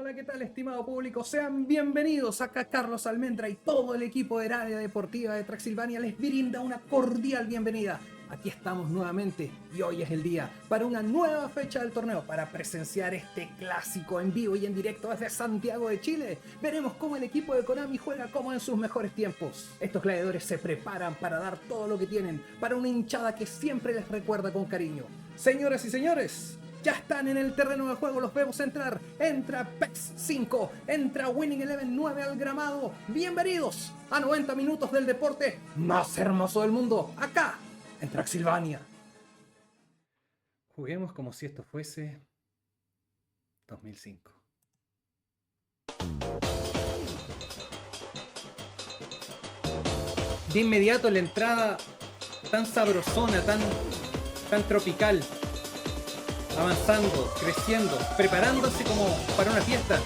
Hola, ¿qué tal, estimado público? Sean bienvenidos. Acá Carlos Almendra y todo el equipo del área deportiva de Traxilvania les brinda una cordial bienvenida. Aquí estamos nuevamente y hoy es el día para una nueva fecha del torneo, para presenciar este clásico en vivo y en directo desde Santiago de Chile. Veremos cómo el equipo de Konami juega como en sus mejores tiempos. Estos gladiadores se preparan para dar todo lo que tienen para una hinchada que siempre les recuerda con cariño. Señoras y señores, ya están en el terreno de juego, los vemos entrar. Entra PES 5, entra Winning Eleven 9 al gramado. Bienvenidos a 90 minutos del deporte más hermoso del mundo, acá en Traxilvania. Juguemos como si esto fuese 2005. De inmediato la entrada tan sabrosona, tan tropical. Avanzando, creciendo, preparándose como para una fiesta.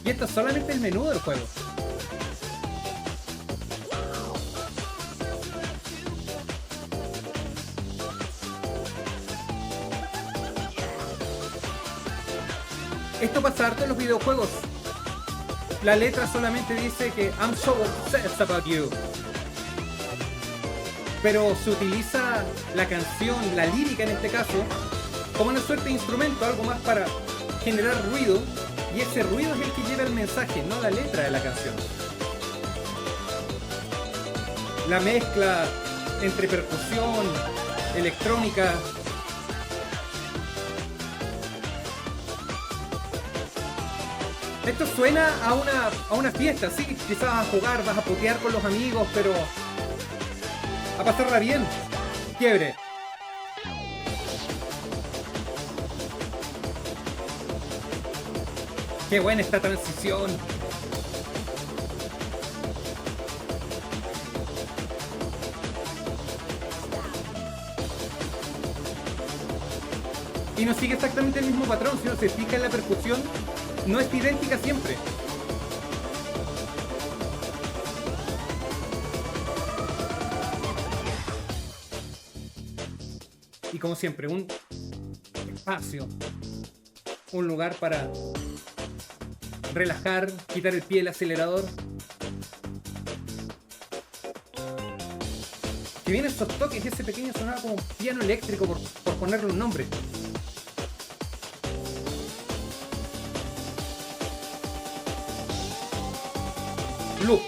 Y esto es solamente el menú del juego. Esto pasa harto en los videojuegos. La letra solamente dice que I'm so obsessed about you. Pero se utiliza la canción, la lírica en este caso, como una suerte de instrumento, algo más para generar ruido, y ese ruido es el que lleva el mensaje, no la letra de la canción. La mezcla entre percusión, electrónica. Esto suena a una fiesta, sí, quizás vas a jugar, vas a putear con los amigos, pero a pasarla bien. Quiebre. Qué buena esta transición. Y no sigue exactamente el mismo patrón. Si uno se fija en la percusión, no es idéntica siempre. Y como siempre, un espacio, un lugar para relajar, quitar el pie del acelerador. Que vienen esos toques y ese pequeño sonaba como piano eléctrico por ponerle un nombre. Loop.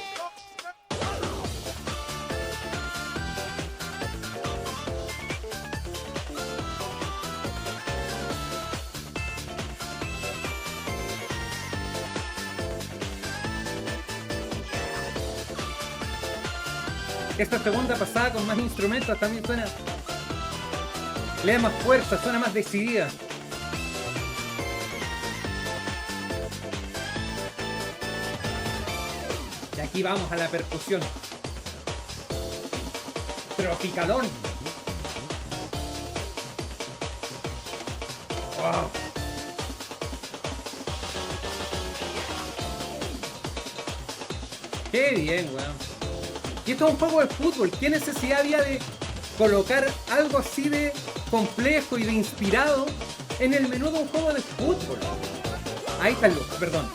Esta segunda pasada con más instrumentos también suena, le da más fuerza, suena más decidida. Y aquí vamos a la percusión. Tropicalón. Wow. Qué bien, weón. Y esto es un juego de fútbol. ¿Qué necesidad había de colocar algo así de complejo y de inspirado en el menú de un juego de fútbol? Ahí está el loop, perdón.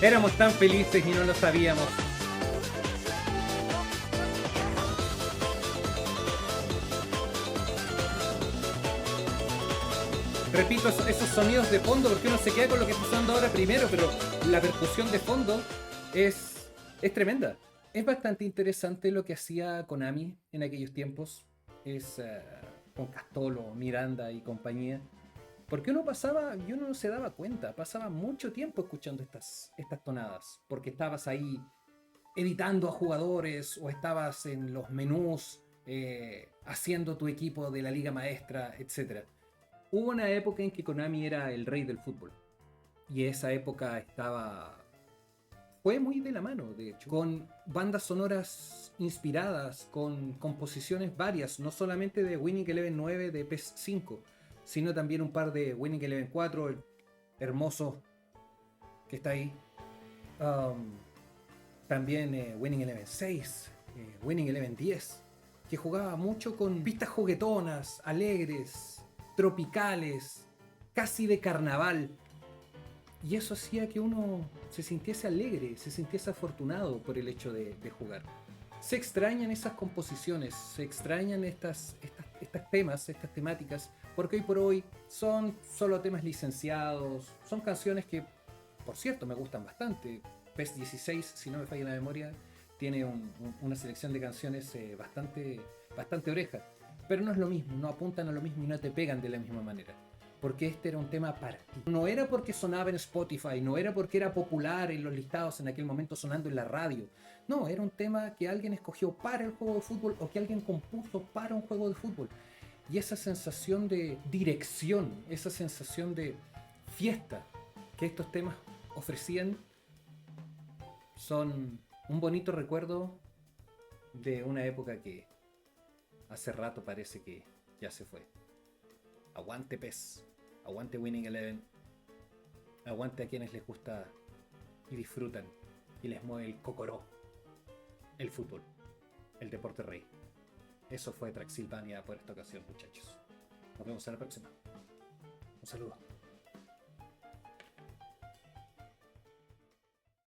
Éramos tan felices y no lo sabíamos. Repito esos sonidos de fondo porque uno se queda con lo que está sonando ahora primero, pero la percusión de fondo es tremenda. Es bastante interesante lo que hacía Konami en aquellos tiempos. Con Castolo, Miranda y compañía. Porque uno pasaba y uno no se daba cuenta, pasaba mucho tiempo escuchando estas tonadas, porque estabas ahí editando a jugadores o estabas en los menús haciendo tu equipo de la liga maestra, etc. Hubo una época en que Konami era el rey del fútbol y esa época fue muy de la mano, de hecho, con bandas sonoras inspiradas, con composiciones varias, no solamente de Winning Eleven 9 de PES 5, sino también un par de Winning Eleven 4, el hermoso que está ahí. También Winning Eleven 6, Winning Eleven 10, que jugaba mucho con pistas juguetonas, alegres, tropicales, casi de carnaval. Y eso hacía que uno se sintiese alegre, se sintiese afortunado por el hecho de jugar. Se extrañan esas composiciones, se extrañan estas temas, estas temáticas, porque hoy por hoy son solo temas licenciados, son canciones que, por cierto, me gustan bastante. PES 16, si no me falla la memoria, tiene una selección de canciones bastante oreja, pero no es lo mismo, no apuntan a lo mismo y no te pegan de la misma manera. Porque este era un tema para ti. No era porque sonaba en Spotify, no era porque era popular en los listados en aquel momento sonando en la radio. No, era un tema que alguien escogió para el juego de fútbol o que alguien compuso para un juego de fútbol. Y esa sensación de dirección, esa sensación de fiesta que estos temas ofrecían son un bonito recuerdo de una época que hace rato parece que ya se fue. Aguante PES, aguante Winning Eleven, aguante a quienes les gusta y disfrutan y les mueve el cocoró, el fútbol, el deporte rey. Eso fue Traxilvania por esta ocasión, muchachos. Nos vemos en la próxima. Un saludo.